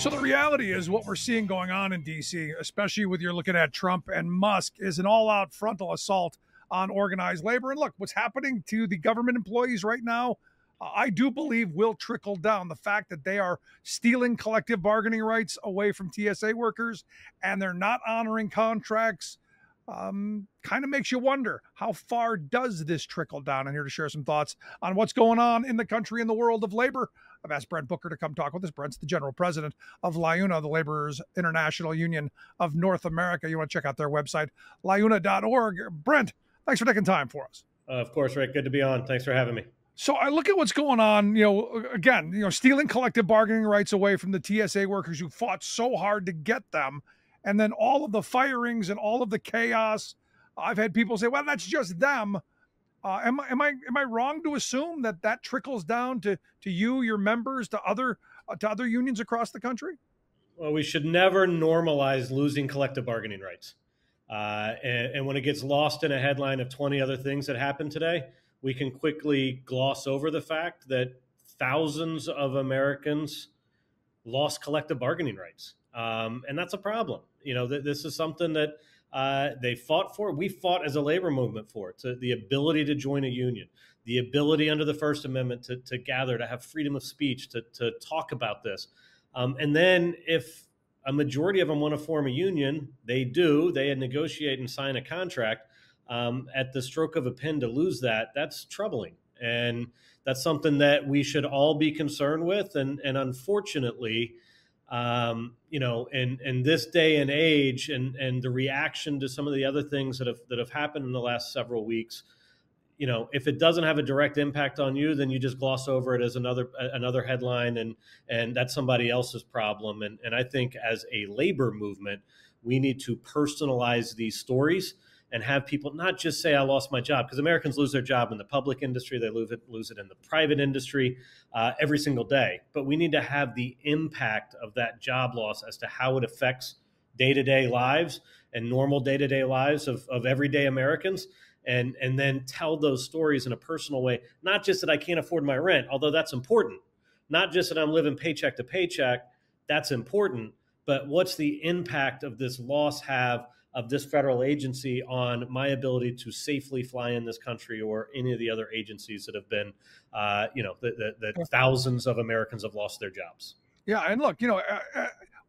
So the reality is what we're seeing going on in D.C., especially with you're looking at Trump and Musk, is an all-out frontal assault on organized labor. And look, what's happening to the government employees right now, I do believe will trickle down. The fact that they are stealing collective bargaining rights away from TSA workers and they're not honoring contracts kind of makes you wonder, how far does this trickle down? I'm here to share some thoughts on what's going on in the country and the world of labor. I've asked Brent Booker to come talk with us. Brent's the general president of LIUNA, the Laborers International Union of North America. You want to check out their website, liuna.org. Brent, thanks for taking time for us. Of course, Rick. Good to be on. Thanks for having me. So I look at what's going on, again, stealing collective bargaining rights away from the TSA workers who fought so hard to get them. And then all of the firings and all of the chaos. I've had people say, well, that's just them. Am I wrong to assume that trickles down to you, your members, to other unions across the country? Well, we should never normalize losing collective bargaining rights. And when it gets lost in a headline of 20 other things that happened today, we can quickly gloss over the fact that thousands of Americans lost collective bargaining rights. And that's a problem. This is something that they fought for. We fought as a labor movement for it. So the ability to join a union, the ability under the First Amendment to gather, to have freedom of speech, to talk about this. And then if a majority of them want to form a union, they negotiate and sign a contract. At the stroke of a pen to lose that's troubling. And that's something that we should all be concerned with. And unfortunately, in this day and age and the reaction to some of the other things that have happened in the last several weeks, if it doesn't have a direct impact on you, then you just gloss over it as another headline and that's somebody else's problem. And I think as a labor movement, we need to personalize these stories and have people not just say, I lost my job, because Americans lose their job in the public industry. They lose it in the private industry every single day. But we need to have the impact of that job loss as to how it affects day-to-day lives and normal day-to-day lives of everyday Americans. And then tell those stories in a personal way, not just that I can't afford my rent, although that's important, not just that I'm living paycheck to paycheck, that's important, but what's the impact of this loss have of this federal agency on my ability to safely fly in this country or any of the other agencies that have been, the thousands of Americans have lost their jobs. Yeah. And look,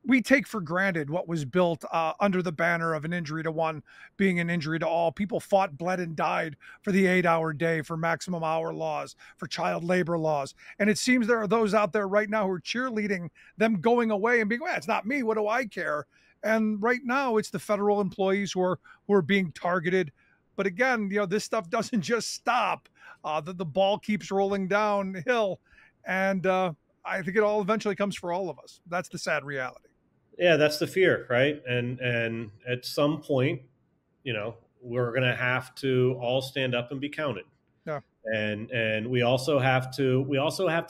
we take for granted what was built under the banner of an injury to one being an injury to all. People fought, bled, and died for the 8-hour day, for maximum hour laws, for child labor laws. And it seems there are those out there right now who are cheerleading them going away and being, well, it's not me. What do I care? And right now it's the federal employees who are being targeted. But again, this stuff doesn't just stop. The ball keeps rolling downhill. And I think it all eventually comes for all of us. That's the sad reality. Yeah, that's the fear, right? And at some point, we're going to have to all stand up and be counted. Yeah. And we also have to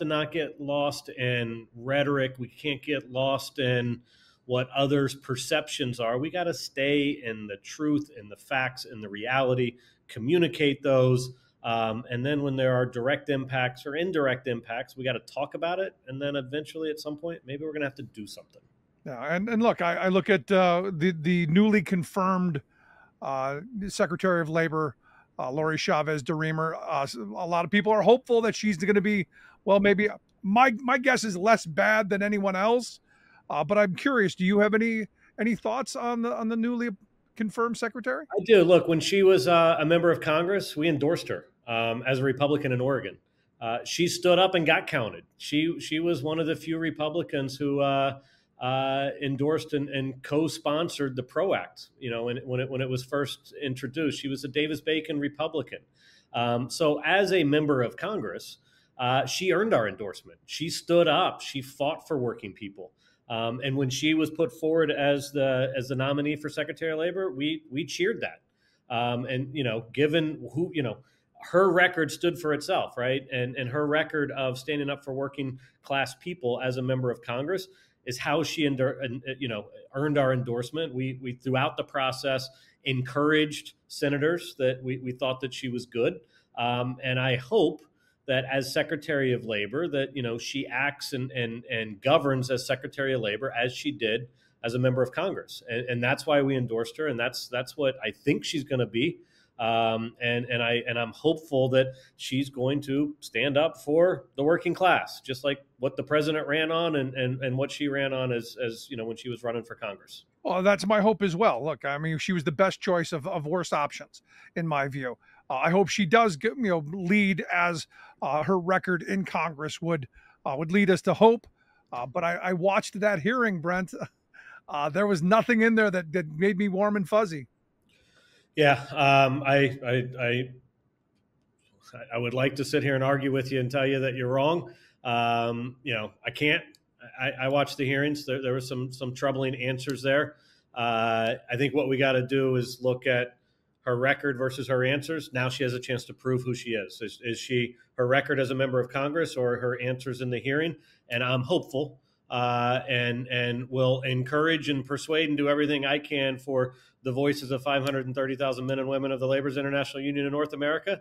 not get lost in rhetoric. We can't get lost in what others' perceptions are. We got to stay in the truth, in the facts, in the reality, communicate those. And then when there are direct impacts or indirect impacts, we got to talk about it. And then eventually at some point, maybe we're going to have to do something. Yeah. And look, I look at the newly confirmed Secretary of Labor, Lori Chavez DeRemer. A lot of people are hopeful that she's going to be, well, maybe my guess is less bad than anyone else. But I'm curious, do you have any thoughts on the newly confirmed secretary? I do. Look, when she was a member of Congress, we endorsed her as a Republican in Oregon. She stood up and got counted. She was one of the few Republicans who endorsed and co-sponsored the PRO Act. When it was first introduced, she was a Davis-Bacon Republican. So as a member of Congress, she earned our endorsement. She stood up. She fought for working people. And when she was put forward as the nominee for Secretary of Labor, we cheered that. And given who her record stood for itself, right? And her record of standing up for working class people as a member of Congress is how she earned our endorsement. We throughout the process encouraged senators that we thought that she was good. And I hope that as Secretary of Labor, that she acts and governs as Secretary of Labor as she did as a member of Congress, and that's why we endorsed her, and that's what I think she's going to be. And I'm hopeful that she's going to stand up for the working class, just like what the president ran on and what she ran on as when she was running for Congress. Well, that's my hope as well. Look, I mean, she was the best choice of worst options, in my view. I hope she does, lead as her record in Congress would lead us to hope. But I watched that hearing, Brent. There was nothing in there that made me warm and fuzzy. Yeah, I would like to sit here and argue with you and tell you that you're wrong. I can't. I watched the hearings. There were some troubling answers there. I think what we got to do is look at her record versus her answers. Now she has a chance to prove who she is. Is she her record as a member of Congress or her answers in the hearing? And I'm hopeful and will encourage and persuade and do everything I can for the voices of 530,000 men and women of the Labor's International Union in North America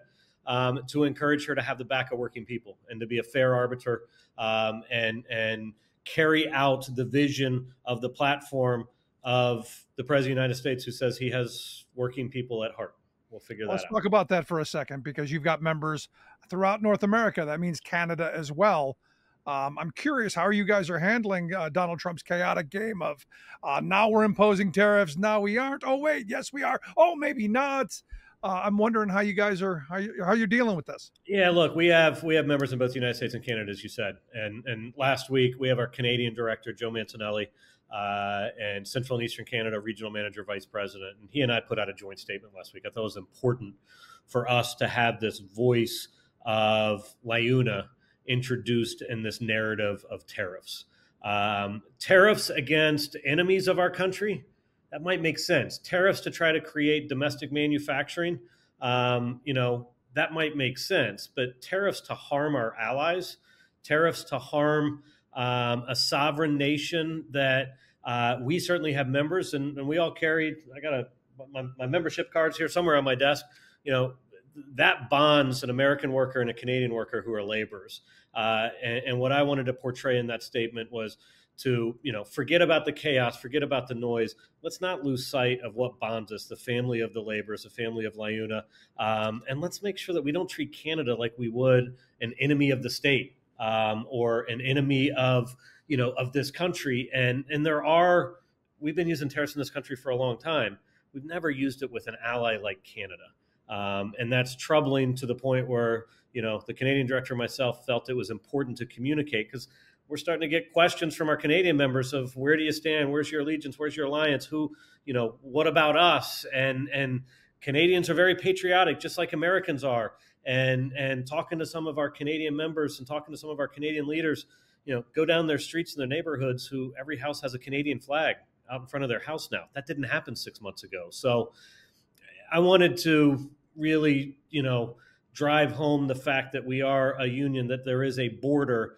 to encourage her to have the back of working people and to be a fair arbiter and carry out the vision of the platform of the President of the United States, who says he has working people at heart. We'll figure that out. Let's talk about that for a second, because you've got members throughout North America. That means Canada as well. I'm curious how you guys are handling Donald Trump's chaotic game of now we're imposing tariffs, now we aren't. Oh wait, yes we are. Oh maybe not. I'm wondering how you guys are how you're dealing with this. Yeah, look, we have members in both the United States and Canada, as you said. And last week we have our Canadian director, Joe Mancinelli, and Central and Eastern Canada regional manager, vice president. And he and I put out a joint statement last week. I thought it was important for us to have this voice of LIUNA introduced in this narrative of tariffs. Tariffs against enemies of our country, that might make sense. Tariffs to try to create domestic manufacturing, that might make sense. But tariffs to harm our allies, tariffs to harm a sovereign nation that we certainly have members, and we all carry. I got my membership cards here somewhere on my desk. That bonds an American worker and a Canadian worker who are laborers. And what I wanted to portray in that statement was to, forget about the chaos, forget about the noise. Let's not lose sight of what bonds us, the family of the laborers, the family of LIUNA. And let's make sure that we don't treat Canada like we would an enemy of the state or an enemy of this country. And we've been using tariffs in this country for a long time. We've never used it with an ally like Canada. And that's troubling to the point where, the Canadian director and myself felt it was important to communicate, because we're starting to get questions from our Canadian members of where do you stand? Where's your allegiance? Where's your alliance? What about us? And Canadians are very patriotic, just like Americans are. And talking to some of our Canadian members and talking to some of our Canadian leaders, go down their streets in their neighborhoods who every house has a Canadian flag out in front of their house now. That didn't happen 6 months ago. So I wanted to really, drive home the fact that we are a union, that there is a border,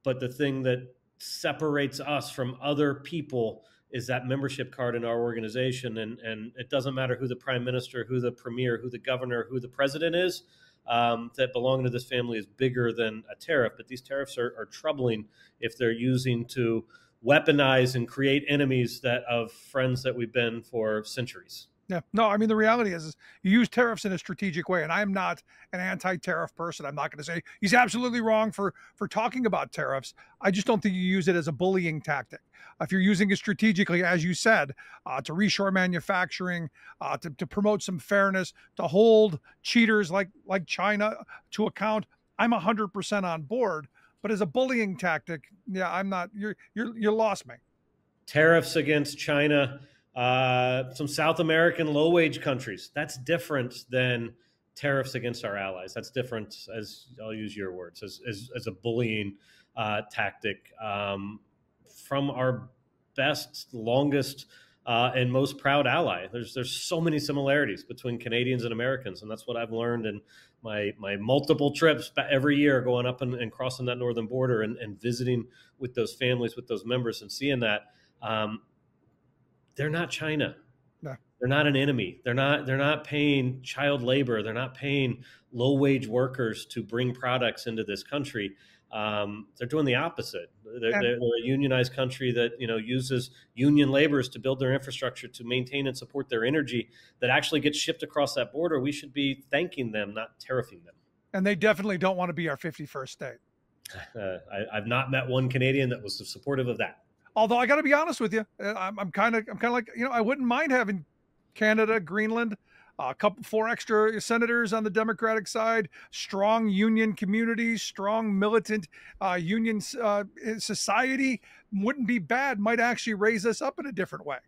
but the thing that separates us from other people is that membership card in our organization. And it doesn't matter who the prime minister, who the premier, who the governor, who the president is, that belonging to this family is bigger than a tariff. But these tariffs are troubling if they're using to weaponize and create enemies of friends that we've been for centuries. Yeah, no, I mean, the reality is you use tariffs in a strategic way, and I'm not an anti-tariff person. I'm not going to say he's absolutely wrong for talking about tariffs. I just don't think you use it as a bullying tactic. If you're using it strategically, as you said, to reshore manufacturing, to promote some fairness, to hold cheaters like China to account, I'm 100% on board. But as a bullying tactic, yeah, I'm not. You lost me. Tariffs against China. Some South American low-wage countries. That's different than tariffs against our allies. That's different, as I'll use your words, as a bullying tactic from our best, longest, and most proud ally. There's so many similarities between Canadians and Americans, and that's what I've learned in my multiple trips every year, going up and crossing that northern border and visiting with those families, with those members, and seeing that. They're not China. No. They're not an enemy. They're not paying child labor. They're not paying low wage workers to bring products into this country. They're doing the opposite. They're a unionized country that uses union laborers to build their infrastructure to maintain and support their energy that actually gets shipped across that border. We should be thanking them, not tariffing them. And they definitely don't want to be our 51st state. I've not met one Canadian that was supportive of that. Although I got to be honest with you, I'm kind of like, I wouldn't mind having Canada, Greenland, a couple, 4 extra senators on the Democratic side, strong union communities, strong militant union society wouldn't be bad. Might actually raise us up in a different way.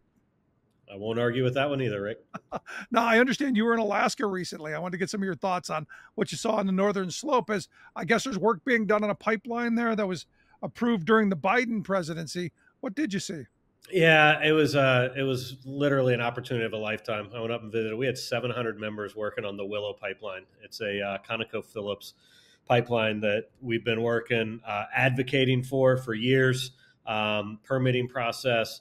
I won't argue with that one either, Rick. Now, I understand you were in Alaska recently. I wanted to get some of your thoughts on what you saw on the northern slope, as I guess there's work being done on a pipeline there that was approved during the Biden presidency. What did you see? Yeah, it was literally an opportunity of a lifetime. I went up and visited. We had 700 members working on the Willow pipeline. It's a ConocoPhillips pipeline that we've been working, advocating for years, permitting process.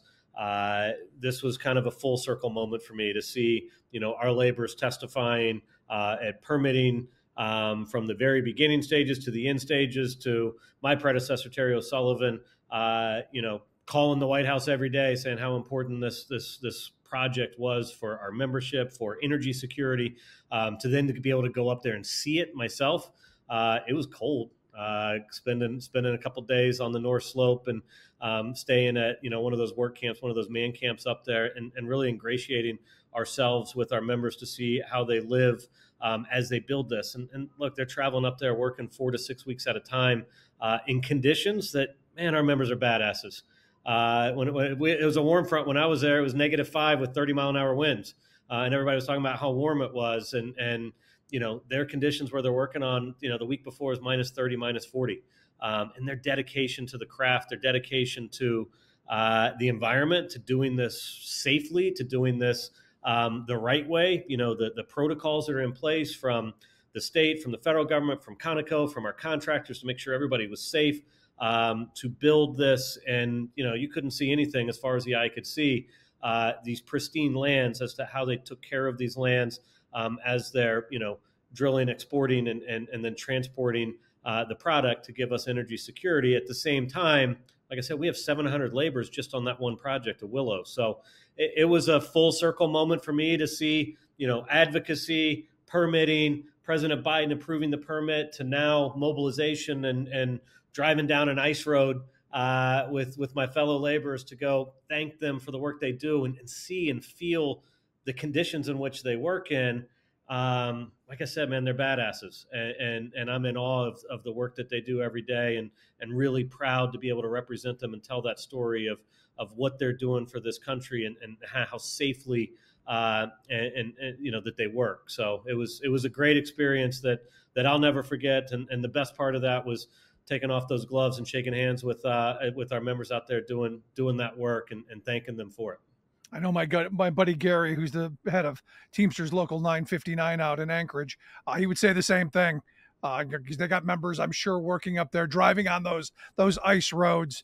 This was kind of a full circle moment for me to see, our laborers testifying at permitting from the very beginning stages to the end stages to my predecessor, Terry O'Sullivan, calling the White House every day saying how important this project was for our membership, for energy security, to then to be able to go up there and see it myself. It was cold. Spending a couple days on the North Slope and staying at one of those work camps, one of those man camps up there, and really ingratiating ourselves with our members to see how they live as they build this. And look, they're traveling up there working 4 to 6 weeks at a time in conditions that, man, our members are badasses. When it was a warm front when I was there, it was -5 with 30-mile-an-hour winds, and everybody was talking about how warm it was, and their conditions where they're working on, the week before was -30, -40, and their dedication to the craft, their dedication to the environment, to doing this safely, to doing this the right way, the protocols that are in place from the state, from the federal government, from Conoco, from our contractors to make sure everybody was safe. To build this, and you couldn't see anything as far as the eye could see. These pristine lands, as to how they took care of these lands as they're drilling, exporting, and then transporting the product to give us energy security. At the same time, like I said, we have 700 laborers just on that one project of Willow. So it was a full circle moment for me to see advocacy, permitting, President Biden approving the permit, to now mobilization and driving down an ice road with my fellow laborers to go thank them for the work they do and see and feel the conditions in which they work in. Like I said, man, they're badasses, and I'm in awe of the work that they do every day, and really proud to be able to represent them and tell that story of what they're doing for this country and how safely and that they work. So it was a great experience that I'll never forget, and the best part of that was taking off those gloves and shaking hands with our members out there doing that work and thanking them for it. I know my buddy Gary, who's the head of Teamsters Local 959 out in Anchorage, he would say the same thing. Because they got members, I'm sure, working up there, driving on those ice roads,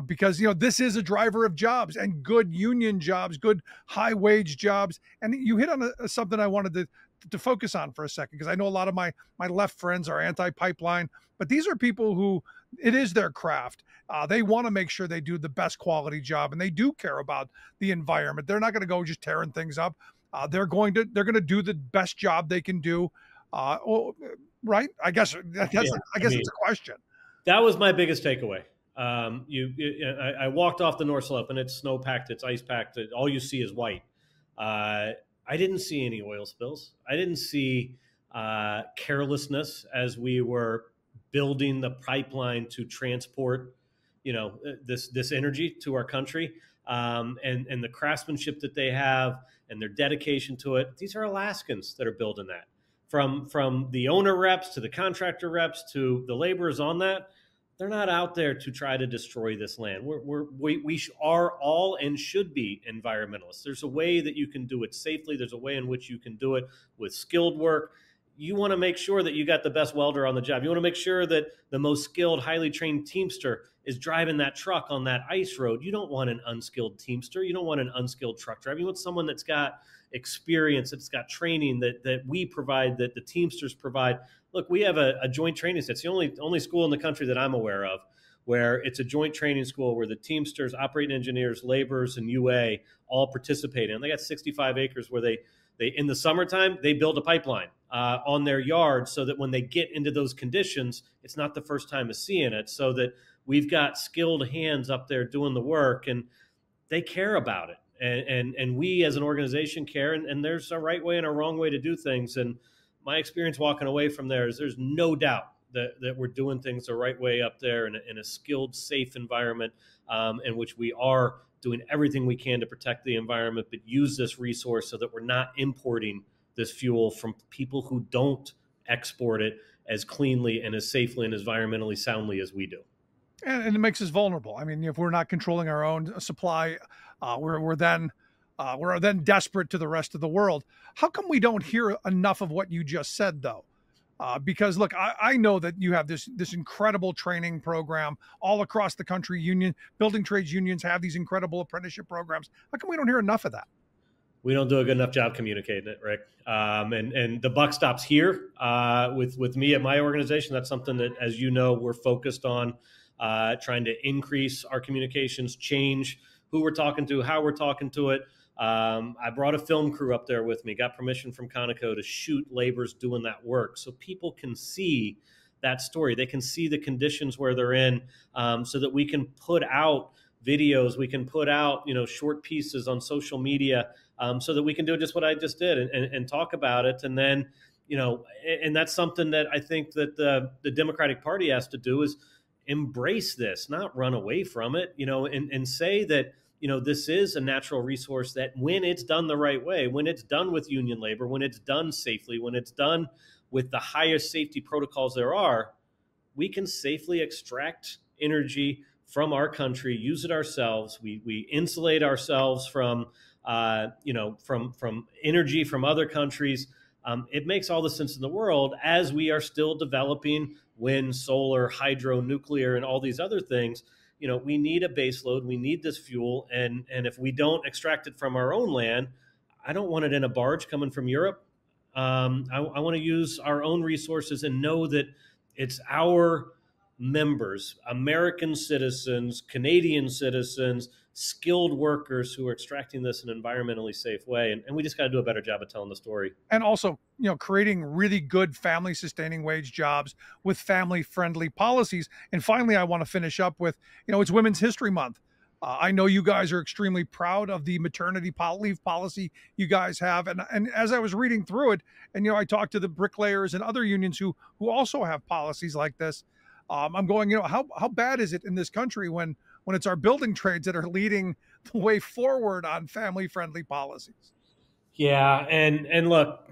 because this is a driver of jobs, and good union jobs, good high wage jobs. And you hit on something I wanted to focus on for a second, because I know a lot of my left friends are anti-pipeline, but these are people who it is their craft. They want to make sure they do the best quality job, and they do care about the environment. They're not going to go just tearing things up. They're going to do the best job they can do. Right? I guess it's a question. That was my biggest takeaway. I walked off the North Slope, and it's snow packed, it's ice packed. All you see is white. I didn't see any oil spills. I didn't see carelessness as we were building the pipeline to transport, this energy to our country, and the craftsmanship that they have and their dedication to it. These are Alaskans that are building that. From the owner reps to the contractor reps to the laborers on that, they're not out there to try to destroy this land. We are all and should be environmentalists. There's a way that you can do it safely. There's a way in which you can do it with skilled work. you want to make sure that you got the best welder on the job. You want to make sure that the most skilled, highly trained teamster is driving that truck on that ice road. You don't want an unskilled teamster. You don't want an unskilled truck driver. You want someone that's got experience, that's got training that we provide, that the teamsters provide. Look, we have a joint training set. It's the only school in the country that I'm aware of where it's a joint training school where the teamsters, operating engineers, laborers, and UA all participate in. They got 65 acres where they in the summertime, they build a pipeline on their yard so that when they get into those conditions, it's not the first time of seeing it, so that we've got skilled hands up there doing the work, and they care about it. And we as an organization care, and there's a right way and a wrong way to do things. And my experience walking away from there is there's no doubt that we're doing things the right way up there in a skilled, safe environment in which we are doing everything we can to protect the environment, but use this resource so that we're not importing this fuel from people who don't export it as cleanly and as safely and as environmentally soundly as we do. And it makes us vulnerable. I mean, if we're not controlling our own supply, we're then desperate to the rest of the world. How come we don't hear enough of what you just said, though? Because look, I know that you have this incredible training program all across the country. Building trades unions have these incredible apprenticeship programs. How come we don't hear enough of that? We don't do a good enough job communicating it, Rick. And the buck stops here with me at my organization. That's something that, as you know, we're focused on trying to increase our communications, change who we're talking to, how we're talking to it. I brought a film crew up there with me, got permission from Conoco to shoot laborers doing that work so people can see that story. They can see the conditions where they're in, so that we can put out videos, we can put out, short pieces on social media, so that we can do just what I just did and talk about it. And then, and that's something that I think that the Democratic Party has to do is embrace this, not run away from it, and say that, this is a natural resource that when it's done the right way, when it's done with union labor, when it's done safely, when it's done with the highest safety protocols there are, we can safely extract energy from our country, use it ourselves. We insulate ourselves from, from energy from other countries. It makes all the sense in the world as we are still developing wind, solar, hydro, nuclear, and all these other things. We need a base load. We need this fuel. And if we don't extract it from our own land, I don't want it in a barge coming from Europe. I want to use our own resources and know that it's our members, American citizens, Canadian citizens, skilled workers who are extracting this in an environmentally safe way. And we just got to do a better job of telling the story. And also, creating really good family sustaining wage jobs with family friendly policies. And finally, I want to finish up with, it's Women's History Month. I know you guys are extremely proud of the maternity leave policy you guys have. And as I was reading through it, and, I talked to the bricklayers and other unions who also have policies like this. I'm going, how bad is it in this country when it's our building trades that are leading the way forward on family-friendly policies? Yeah, and look,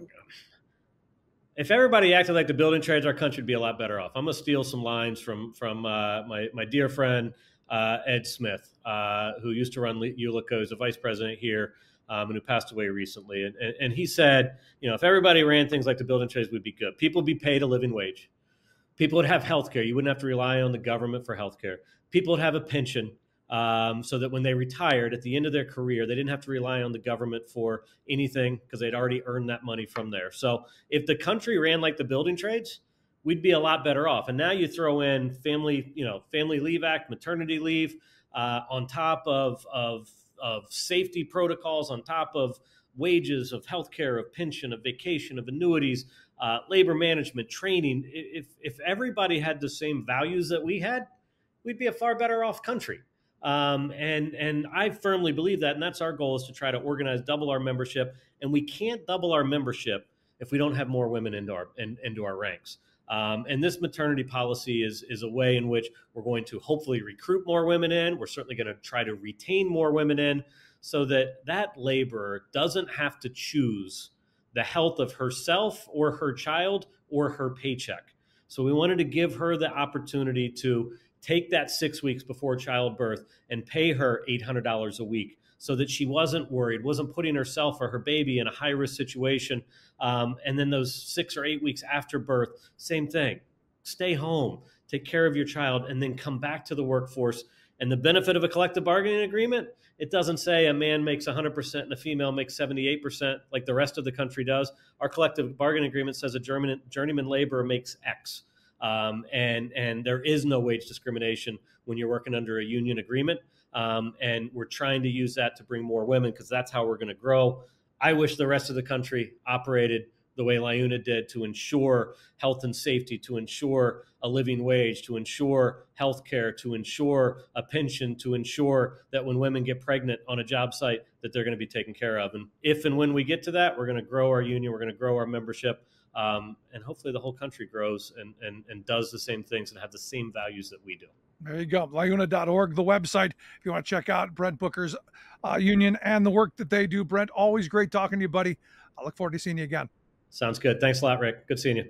if everybody acted like the building trades, our country would be a lot better off. I'm going to steal some lines from my dear friend Ed Smith, who used to run Ulico, as a vice president here, and who passed away recently. And he said, if everybody ran things like the building trades, we'd be good. People would be paid a living wage. People would have health care. You wouldn't have to rely on the government for health care. People would have a pension, so that when they retired at the end of their career, they didn't have to rely on the government for anything because they'd already earned that money from there. So if the country ran like the building trades, we'd be a lot better off. And now you throw in Family Leave Act, maternity leave, on top of safety protocols, on top of wages, of health care, of pension, of vacation, of annuities, labor management, training. If everybody had the same values that we had, we'd be a far better off country. And I firmly believe that, and that's our goal, is to try to organize, double our membership. And we can't double our membership if we don't have more women into our ranks. And this maternity policy is a way in which we're going to hopefully recruit more women in. We're certainly going to try to retain more women in, so that laborer doesn't have to choose the health of herself or her child or her paycheck. So we wanted to give her the opportunity to take that 6 weeks before childbirth and pay her $800 a week, so that she wasn't worried, wasn't putting herself or her baby in a high-risk situation. And then those 6 or 8 weeks after birth, same thing. Stay home, take care of your child, and then come back to the workforce. And the benefit of a collective bargaining agreement, it doesn't say a man makes 100% and a female makes 78% like the rest of the country does. Our collective bargaining agreement says a journeyman laborer makes X. And there is no wage discrimination when you're working under a union agreement. And we're trying to use that to bring more women, because that's how we're going to grow. I wish the rest of the country operated the way LIUNA did, to ensure health and safety, to ensure a living wage, to ensure health care, to ensure a pension, to ensure that when women get pregnant on a job site, that they're going to be taken care of. And if and when we get to that, we're going to grow our union, we're going to grow our membership, and hopefully the whole country grows and does the same things and have the same values that we do. There you go. LIUNA.org, the website, if you want to check out Brent Booker's union and the work that they do. Brent, always great talking to you, buddy. I look forward to seeing you again. Sounds good. Thanks a lot, Rick. Good seeing you.